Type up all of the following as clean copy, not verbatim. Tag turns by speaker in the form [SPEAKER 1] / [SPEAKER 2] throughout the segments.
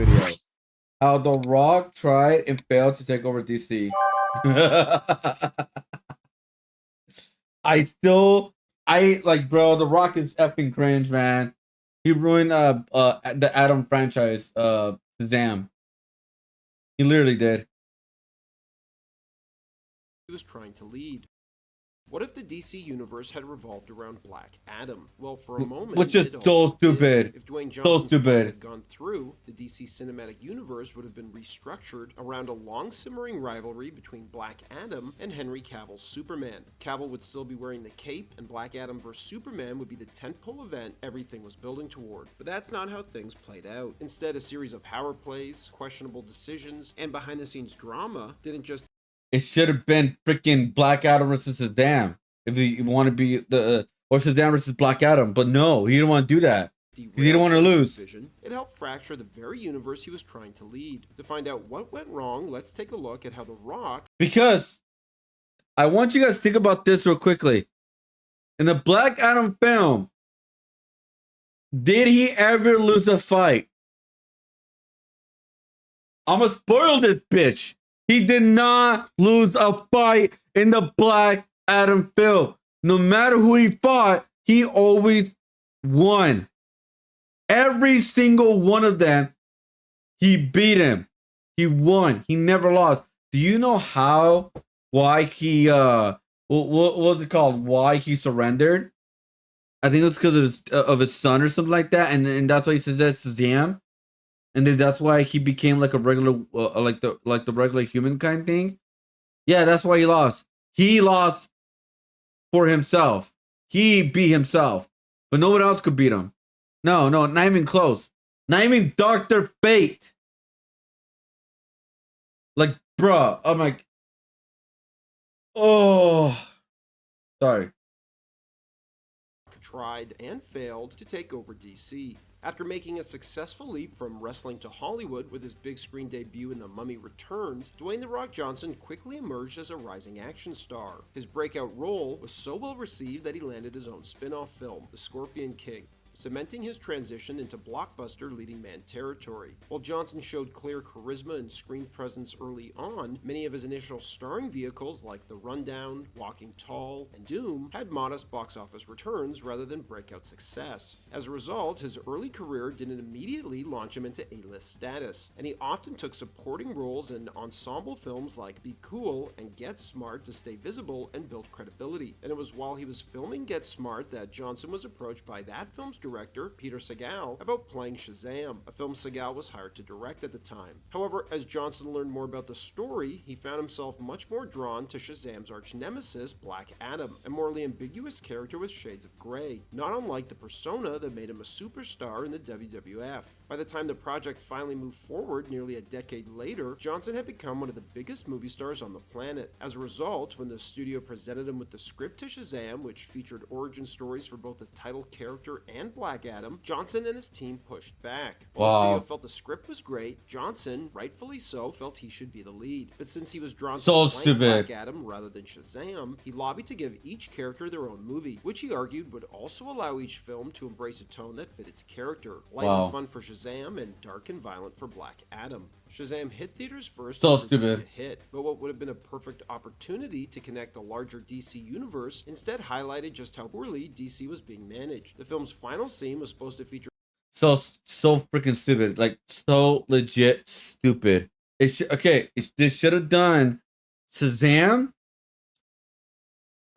[SPEAKER 1] video. How The Rock tried and failed to take over DC. I like, bro, The Rock is effing cringe, man. He ruined the Adam franchise, Shazam. He literally did.
[SPEAKER 2] He was trying to lead. What if the DC universe had revolved around Black Adam? Well, for a moment,
[SPEAKER 1] which is so stupid.
[SPEAKER 2] If Dwayne Johnson's plan had gone through, the DC cinematic universe would have been restructured around a long simmering rivalry between Black Adam and Henry Cavill's Superman. Cavill would still be wearing the cape, and Black Adam vs. Superman would be the tentpole event everything was building toward. But that's not how things played out. Instead, a series of power plays, questionable decisions, and behind-the-scenes drama didn't just
[SPEAKER 1] it should have been freaking Black Adam versus Shazam if you want to be the or Shazam versus Black Adam, but no, he didn't want to do that because he didn't want to lose.
[SPEAKER 2] It helped fracture the very universe he was trying to lead. To find out what went wrong, let's take a look at how The Rock.
[SPEAKER 1] Because I want you guys to think about this real quickly. In the Black Adam film, did he ever lose a fight? I'm gonna spoil this bitch. He did not lose a fight in the Black Adam film. No matter who he fought, he always won. Every single one of them, he beat him. He won. He never lost. Do you know why he, what was it called? Why he surrendered? I think it was because of his son or something like that. And that's why he says that's Shazam. And then that's why he became like a regular, like the regular human kind thing. Yeah, that's why he lost. He lost for himself. He beat himself, but no one else could beat him. No, not even close. Not even Dr. Fate. Like, bruh, I'm like, oh, sorry.
[SPEAKER 2] Tried and failed to take over DC. After making a successful leap from wrestling to Hollywood with his big screen debut in The Mummy Returns, Dwayne "The Rock" Johnson quickly emerged as a rising action star. His breakout role was so well received that he landed his own spin-off film, The Scorpion King, cementing his transition into blockbuster leading man territory. While Johnson showed clear charisma and screen presence early on, many of his initial starring vehicles like The Rundown, Walking Tall, and Doom had modest box office returns rather than breakout success. As a result, his early career didn't immediately launch him into A-list status, and he often took supporting roles in ensemble films like Be Cool and Get Smart to stay visible and build credibility. And it was while he was filming Get Smart that Johnson was approached by that film's director, Peter Segal, about playing Shazam, a film Segal was hired to direct at the time. However, as Johnson learned more about the story, he found himself much more drawn to Shazam's arch-nemesis, Black Adam, a morally ambiguous character with shades of gray, not unlike the persona that made him a superstar in the WWF. By the time the project finally moved forward nearly a decade later, Johnson had become one of the biggest movie stars on the planet. As a result, when the studio presented him with the script to Shazam, which featured origin stories for both the title character and Black Adam, Johnson and his team pushed back. While the studio felt the script was great, Johnson, rightfully so, felt he should be the lead. But since he was drawn to playing Black Adam rather than Shazam, he lobbied to give each character their own movie, which he argued would also allow each film to embrace a tone that fit its character. Light and fun for Shazam and dark and violent for Black Adam. Shazam hit theaters first,
[SPEAKER 1] so stupid.
[SPEAKER 2] Hit, but what would have been a perfect opportunity to connect the larger DC universe instead highlighted just how poorly DC was being managed. The film's final scene was supposed to feature
[SPEAKER 1] so freaking stupid, like so legit stupid. They should have done Shazam,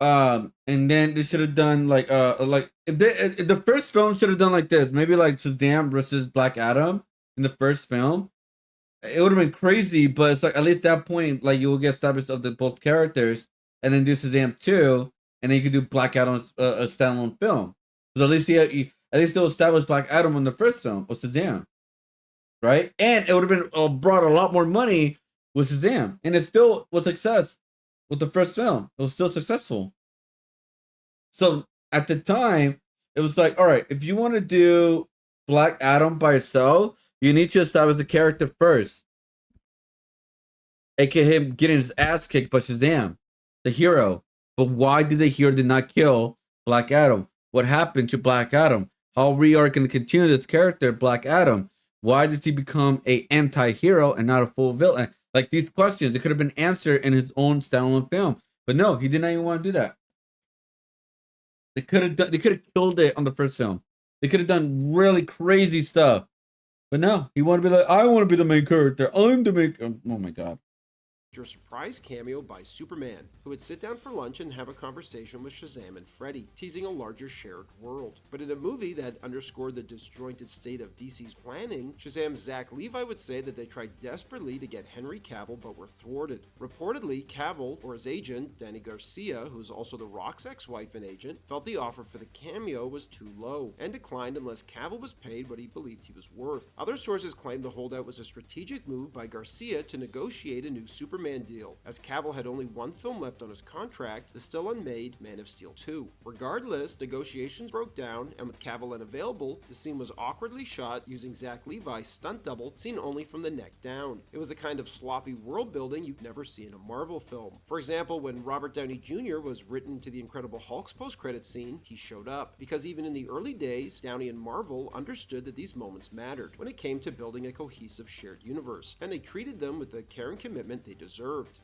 [SPEAKER 1] and then they should have done like if the first film should have done like this, maybe like Shazam versus Black Adam in the first film. It would have been crazy, but it's like at least at that point, like you will get established of the both characters, and then do Shazam 2, and then you could do Black Adam's a standalone film. So at least they'll establish Black Adam in the first film with Shazam, right? And it would have been brought a lot more money with Shazam, and it still was success with the first film. It was still successful. So at the time, it was like, all right, if you want to do Black Adam by itself, you need to establish the character first. AKA him getting his ass kicked by Shazam, the hero. But why did the hero did not kill Black Adam? What happened to Black Adam? How we are going to continue this character, Black Adam? Why does he become a anti-hero and not a full villain? Like these questions, it could have been answered in his own standalone film. But no, he did not even want to do that. They could have killed it on the first film. They could have done really crazy stuff. But no, he wanted to be like, I want to be the main character. I'm the main. Oh my god.
[SPEAKER 2] A surprise cameo by Superman, who would sit down for lunch and have a conversation with Shazam and Freddy, teasing a larger shared world. But in a movie that underscored the disjointed state of DC's planning, Shazam's Zach Levi would say that they tried desperately to get Henry Cavill but were thwarted. Reportedly, Cavill, or his agent, Danny Garcia, who is also The Rock's ex-wife and agent, felt the offer for the cameo was too low, and declined unless Cavill was paid what he believed he was worth. Other sources claimed the holdout was a strategic move by Garcia to negotiate a new Superman deal, as Cavill had only one film left on his contract, the still unmade Man of Steel 2. Regardless, negotiations broke down, and with Cavill unavailable, the scene was awkwardly shot using Zach Levi's stunt double, seen only from the neck down. It was a kind of sloppy world building you'd never see in a Marvel film. For example, when Robert Downey Jr. was written to the Incredible Hulk's post-credits scene, he showed up, because even in the early days, Downey and Marvel understood that these moments mattered when it came to building a cohesive shared universe, and they treated them with the care and commitment they deserved.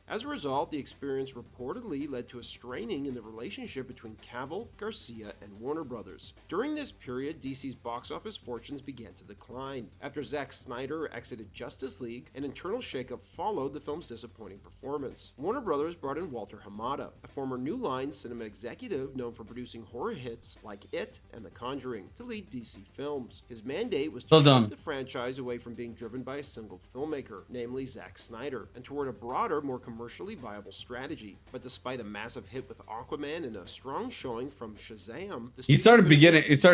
[SPEAKER 2] As a result, the experience reportedly led to a straining in the relationship between Cavill, Garcia, and Warner Brothers. During this period, DC's box office fortunes began to decline. After Zack Snyder exited Justice League, an internal shakeup followed the film's disappointing performance. Warner Brothers brought in Walter Hamada, a former New Line cinema executive known for producing horror hits like It and The Conjuring, to lead DC films. His mandate was to shift the franchise away from being driven by a single filmmaker, namely Zack Snyder, and toward a broader, more commercially viable strategy. But despite a massive hit with Aquaman and a strong showing from Shazam,
[SPEAKER 1] he started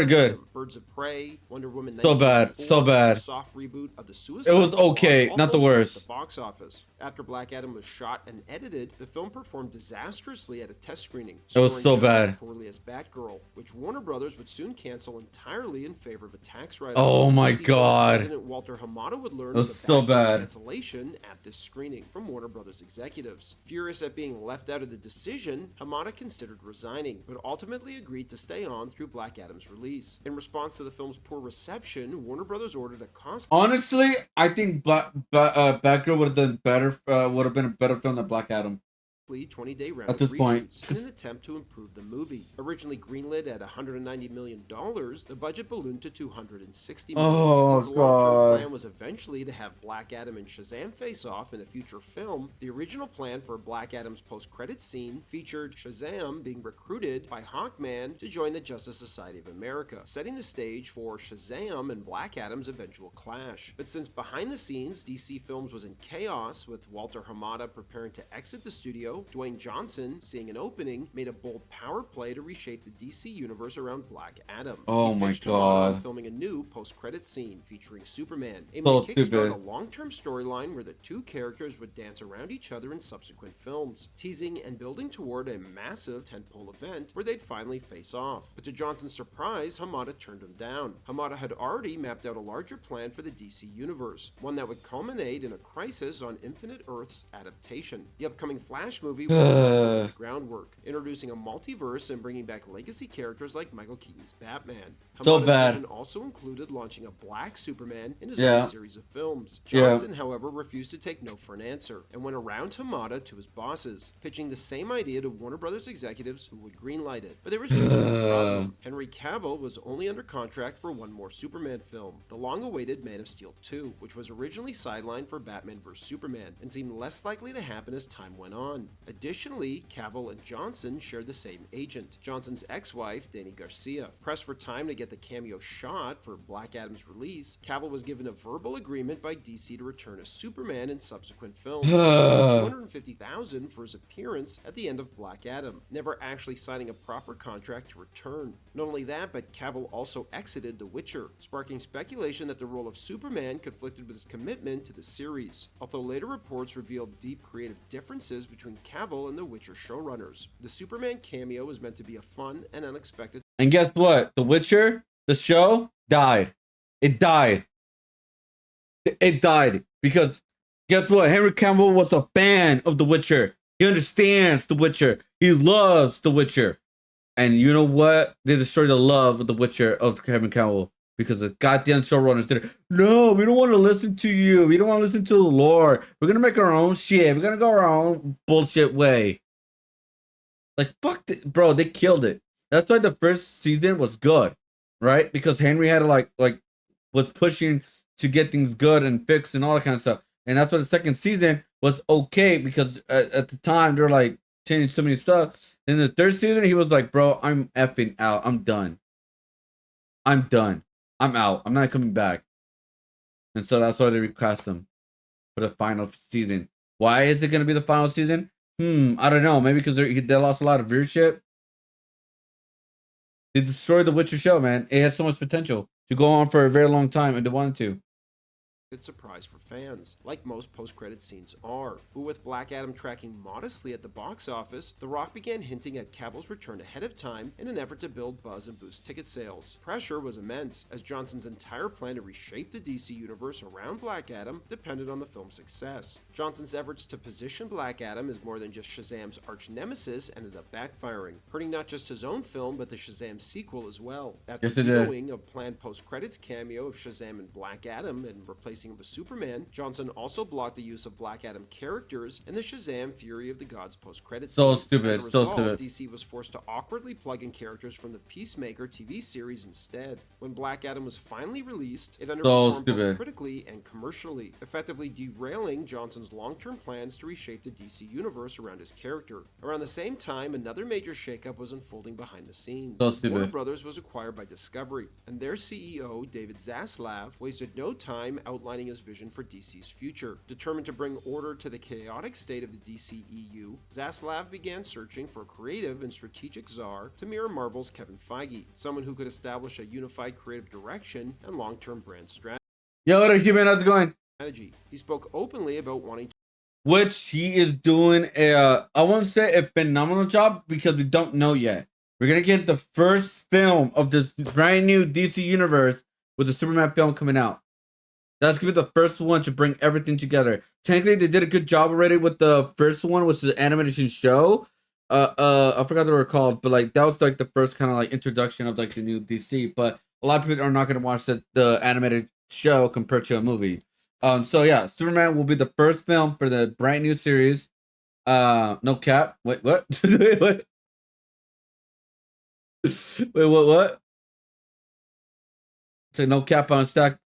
[SPEAKER 1] good.
[SPEAKER 2] Birds of Prey, Wonder Woman,
[SPEAKER 1] so bad,
[SPEAKER 2] soft reboot of the Suicide
[SPEAKER 1] It was okay, not the worst.
[SPEAKER 2] The box office. After Black Adam was shot and edited, the film performed disastrously at a test screening.
[SPEAKER 1] It was so bad.
[SPEAKER 2] As poorly as Batgirl, which Warner Brothers would soon cancel entirely in favor of a tax write-off.
[SPEAKER 1] Oh my god.
[SPEAKER 2] President Walter Hamada would learn
[SPEAKER 1] it was so bad.
[SPEAKER 2] Cancellation at this screening from Warner Brothers executives. Furious at being left out of the decision, Hamada considered resigning, but ultimately agreed to stay on through Black Adam's release. In response to the film's poor reception, Warner Brothers ordered a cost.
[SPEAKER 1] Honestly, I think Batgirl would have done better. Would have been a better film than Black Adam.
[SPEAKER 2] 20-day round
[SPEAKER 1] at this point
[SPEAKER 2] in an attempt to improve the movie. Originally greenlit at $190 million, the budget ballooned to $260 million.
[SPEAKER 1] Oh,
[SPEAKER 2] Since the long-term plan was eventually to have Black Adam and Shazam face off in a future film, the original plan for Black Adam's post-credits scene featured Shazam being recruited by Hawkman to join the Justice Society of America, setting the stage for Shazam and Black Adam's eventual clash. But since behind the scenes, DC Films was in chaos, with Walter Hamada preparing to exit the studio, Dwayne Johnson, seeing an opening, made a bold power play to reshape the DC universe around Black Adam.
[SPEAKER 1] Oh my god.
[SPEAKER 2] Filming a new post-credit scene featuring Superman, aiming to kickstart a long-term storyline where the two characters would dance around each other in subsequent films, teasing and building toward a massive tentpole event where they'd finally face off. But to Johnson's surprise, Hamada turned him down. Hamada had already mapped out a larger plan for the DC universe, one that would culminate in a Crisis on Infinite Earths adaptation. The upcoming Flash movie was the groundwork, introducing a multiverse and bringing back legacy characters like Michael Keaton's Batman.
[SPEAKER 1] So bad.
[SPEAKER 2] Also included launching a Black Superman in his own series of films. Johnson, however, refused to take no for an answer and went around Hamada to his bosses, pitching the same idea to Warner Brothers executives who would greenlight it. But there was just one problem. Henry Cavill was only under contract for one more Superman film, the long-awaited Man of Steel 2, which was originally sidelined for Batman vs. Superman and seemed less likely to happen as time went on. Additionally, Cavill and Johnson shared the same agent, Johnson's ex-wife, Danny Garcia. Pressed for time to get the cameo shot for Black Adam's release, Cavill was given a verbal agreement by DC to return as Superman in subsequent films, $250,000 for his appearance at the end of Black Adam, never actually signing a proper contract to return. Not only that, but Cavill also exited The Witcher, sparking speculation that the role of Superman conflicted with his commitment to the series, although later reports revealed deep creative differences between Cavill and The Witcher showrunners. The Superman cameo was meant to be a fun and unexpected.
[SPEAKER 1] And guess what? The Witcher, the show, died. It died. It died because guess what? Henry Cavill was a fan of The Witcher. He understands The Witcher. He loves The Witcher. And you know what? They destroyed the love of The Witcher of Henry Cavill. because the goddamn showrunners did it. No, we don't want to listen to you. We don't want to listen to the lore. We're gonna make our own shit. We're gonna go our own bullshit way. Like fuck, bro. They killed it. That's why the first season was good, right? Because Henry had to like was pushing to get things good and fixed and all that kind of stuff. And that's why the second season was okay because at the time they're like changing so many stuff. Then the third season he was like, bro, I'm effing out. I'm done. I'm done. I'm out. I'm not coming back. And so that's why they recast him for the final season. Why is it gonna be the final season? I don't know. Maybe because they lost a lot of viewership. They destroyed the Witcher show, man. It has so much potential to go on for a very long time, and they wanted to.
[SPEAKER 2] Good surprise for fans, like most post-credit scenes are. But with Black Adam tracking modestly at the box office, The Rock began hinting at Cavill's return ahead of time in an effort to build buzz and boost ticket sales. Pressure was immense, as Johnson's entire plan to reshape the DC universe around Black Adam depended on the film's success. Johnson's efforts to position Black Adam as more than just Shazam's arch-nemesis ended up backfiring, hurting not just his own film but the Shazam sequel as well. After vetoing a planned post-credits cameo of Shazam and Black Adam and replacing him with Superman, Johnson also blocked the use of Black Adam characters in the Shazam Fury of the Gods post-credits scene.
[SPEAKER 1] Stupid.
[SPEAKER 2] As a result, DC was forced to awkwardly plug in characters from the Peacemaker TV series instead. When Black Adam was finally released, it underperformed both critically and commercially, effectively derailing Johnson's long-term plans to reshape the DC universe around his character. Around the same time, another major shakeup was unfolding behind the scenes. Warner Brothers was acquired by Discovery, and their CEO, David Zaslav, wasted no time outlining his vision for DC's future. Determined to bring order to the chaotic state of the DCEU, Zaslav began searching for a creative and strategic czar to mirror Marvel's Kevin Feige, someone who could establish a unified creative direction and long-term brand strategy.
[SPEAKER 1] Yo, what up, human? How's it going?
[SPEAKER 2] He spoke openly about wanting to,
[SPEAKER 1] which he is doing I won't say a phenomenal job because we don't know yet. We're gonna get the first film of this brand new DC universe with the Superman film coming out. That's gonna be the first one to bring everything together. Technically, they did a good job already with the first one, which is the animation show. I forgot what they were called, but like that was like the first kind of like introduction of like the new DC. But a lot of people are not gonna watch the animated show compared to a movie. So yeah, Superman will be the first film for the brand new series. No cap. Wait, what? Wait, what? Wait, what? Say no cap on stack.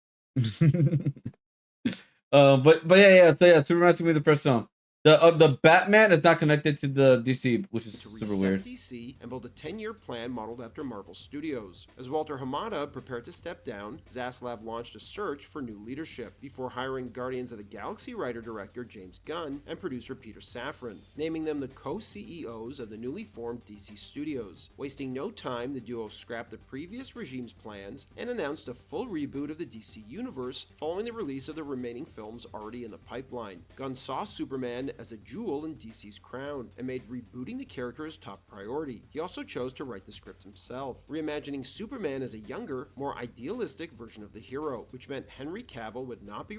[SPEAKER 1] But yeah. So yeah, Superman's gonna be the first film. The Batman is not connected to the DC, which is super weird.
[SPEAKER 2] DC and build a 10-year plan modeled after Marvel Studios. As Walter Hamada prepared to step down, Zaslav launched a search for new leadership before hiring Guardians of the Galaxy writer-director James Gunn and producer Peter Safran, naming them the co-CEOs of the newly formed DC Studios. Wasting no time, the duo scrapped the previous regime's plans and announced a full reboot of the DC universe following the release of the remaining films already in the pipeline. Gunn saw Superman as the jewel in DC's crown and made rebooting the character his top priority. He also chose to write the script himself, reimagining Superman as a younger, more idealistic version of the hero, which meant Henry Cavill would not be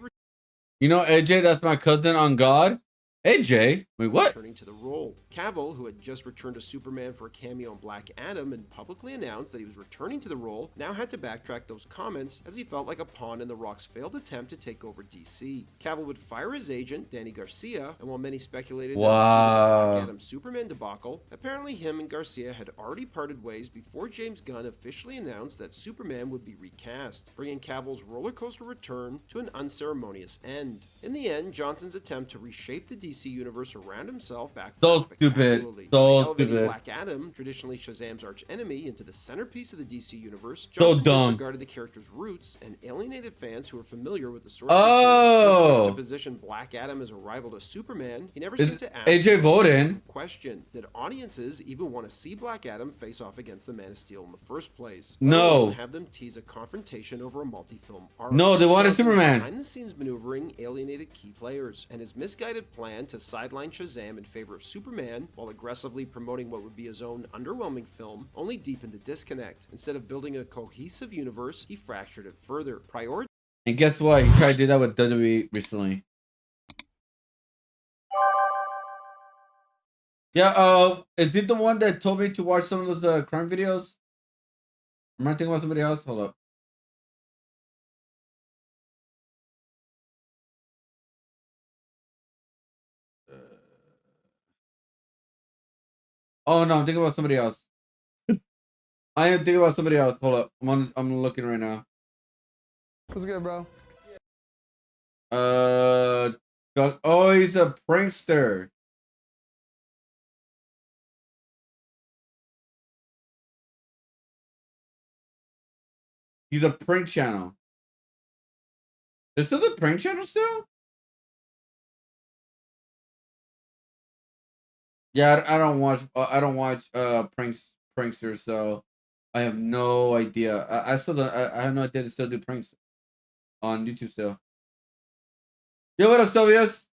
[SPEAKER 1] You know, AJ, that's my cousin on God. AJ, wait, what?
[SPEAKER 2] Returning to the role. Cavill, who had just returned to Superman for a cameo in Black Adam and publicly announced that he was returning to the role, now had to backtrack those comments as he felt like a pawn in The Rock's failed attempt to take over DC. Cavill would fire his agent, Danny Garcia, and while many speculated that it was the Black Adam Superman debacle, apparently him and Garcia had already parted ways before James Gunn officially announced that Superman would be recast, bringing Cavill's roller coaster return to an unceremonious end. In the end, Johnson's attempt to reshape the DC universe around himself back
[SPEAKER 1] so stupid.
[SPEAKER 2] Black Adam, traditionally Shazam's arch enemy, into the centerpiece of the DC universe. Johnson disregarded the character's roots and alienated fans who are familiar with the source material. To position Black Adam as a rival to Superman, he never seemed to ask
[SPEAKER 1] AJ voting
[SPEAKER 2] question: did audiences even want to see Black Adam face off against the Man of Steel in the first place?
[SPEAKER 1] No.
[SPEAKER 2] Have them tease a confrontation over a multi-film arc.
[SPEAKER 1] No, they wanted Superman.
[SPEAKER 2] Behind-the-scenes maneuvering alienated key players, and his misguided plan to sideline Shazam in favor of Superman while aggressively promoting what would be his own underwhelming film only deepened the disconnect. Instead of building a cohesive universe, he fractured it further.
[SPEAKER 1] And guess what? He tried to do that with WWE recently. Yeah, is it the one that told me to watch some of those crime videos? Am I thinking about somebody else? Hold up. Oh no, I'm thinking about somebody else. I am thinking about somebody else. Hold up. I'm looking right now.
[SPEAKER 3] What's good, bro?
[SPEAKER 1] Oh, he's a prankster. He's a prank channel. Is still the prank channel still? Yeah, I don't watch. I don't watch pranksters, so I have no idea. I still don't. I have no idea to still do pranks on YouTube still. Yo, what up, Sylvius?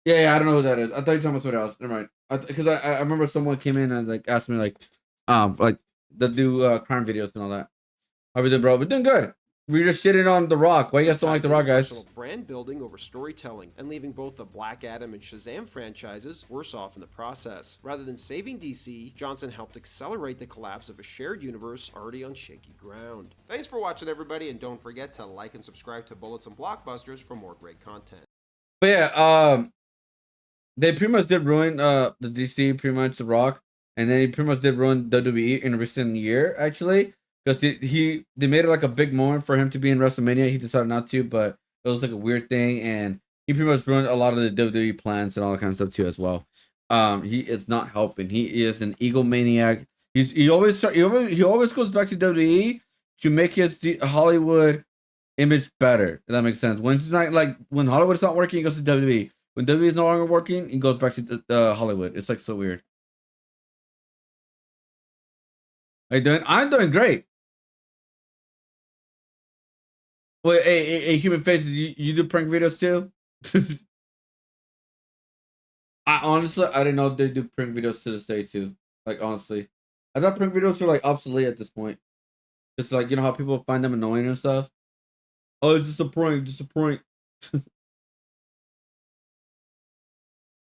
[SPEAKER 1] Yeah, I don't know who that is. I thought you were talking about somebody else. Never mind. Because I remember someone came in and like asked me like to do crime videos and all that. How we doing, bro? We're doing good. We're just shitting on The Rock. Why you guys don't like The Rock, guys?
[SPEAKER 2] Personal brand building over storytelling and leaving both the Black Adam and Shazam franchises worse off in the process. Rather than saving DC, Johnson helped accelerate the collapse of a shared universe already on shaky ground. Thanks for watching, everybody, and don't forget to like and subscribe to Bullets and Blockbusters for more great content.
[SPEAKER 1] But yeah, they pretty much did ruin the DC, pretty much The Rock, and then he pretty much did ruin WWE in a recent year, actually. Because they made it like a big moment for him to be in WrestleMania. He decided not to, but it was like a weird thing, and he pretty much ruined a lot of the WWE plans and all that kind of stuff too as well. He is not helping. He is an egomaniac. He always goes back to WWE to make his Hollywood image better. If that makes sense. When it's not like when Hollywood's not working, he goes to WWE. When WWE is no longer working, he goes back to Hollywood. It's like so weird. How you doing? I'm doing great. Wait, hey, Human Faces, you do prank videos too? I didn't know they do prank videos to this day too. Like honestly, I thought prank videos were like obsolete at this point. It's like, you know how people find them annoying and stuff. Oh, it's just a prank, just a prank. The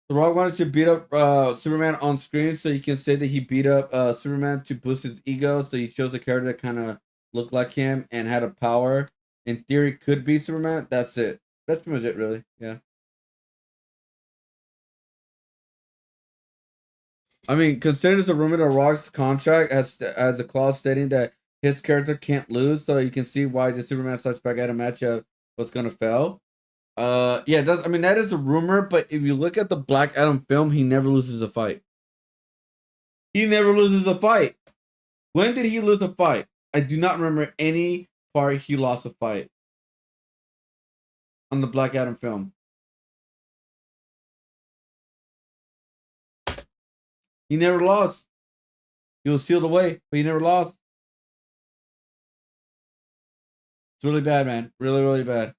[SPEAKER 1] Rock wanted to beat up Superman on screen, so you can say that he beat up Superman to boost his ego. So he chose a character that kind of looked like him and had a power. In theory, could be Superman. That's it. That's pretty much it, really. Yeah. I mean, consider this a rumor that Rock's contract as a clause stating that his character can't lose, so you can see why the Superman starts back at a matchup was gonna fail. Yeah, I mean that is a rumor, but if you look at the Black Adam film, he never loses a fight. He never loses a fight. When did he lose a fight? I do not remember any part he lost a fight on the Black Adam film. He never lost. He was sealed away, but he never lost. It's really bad, man. Really, really bad.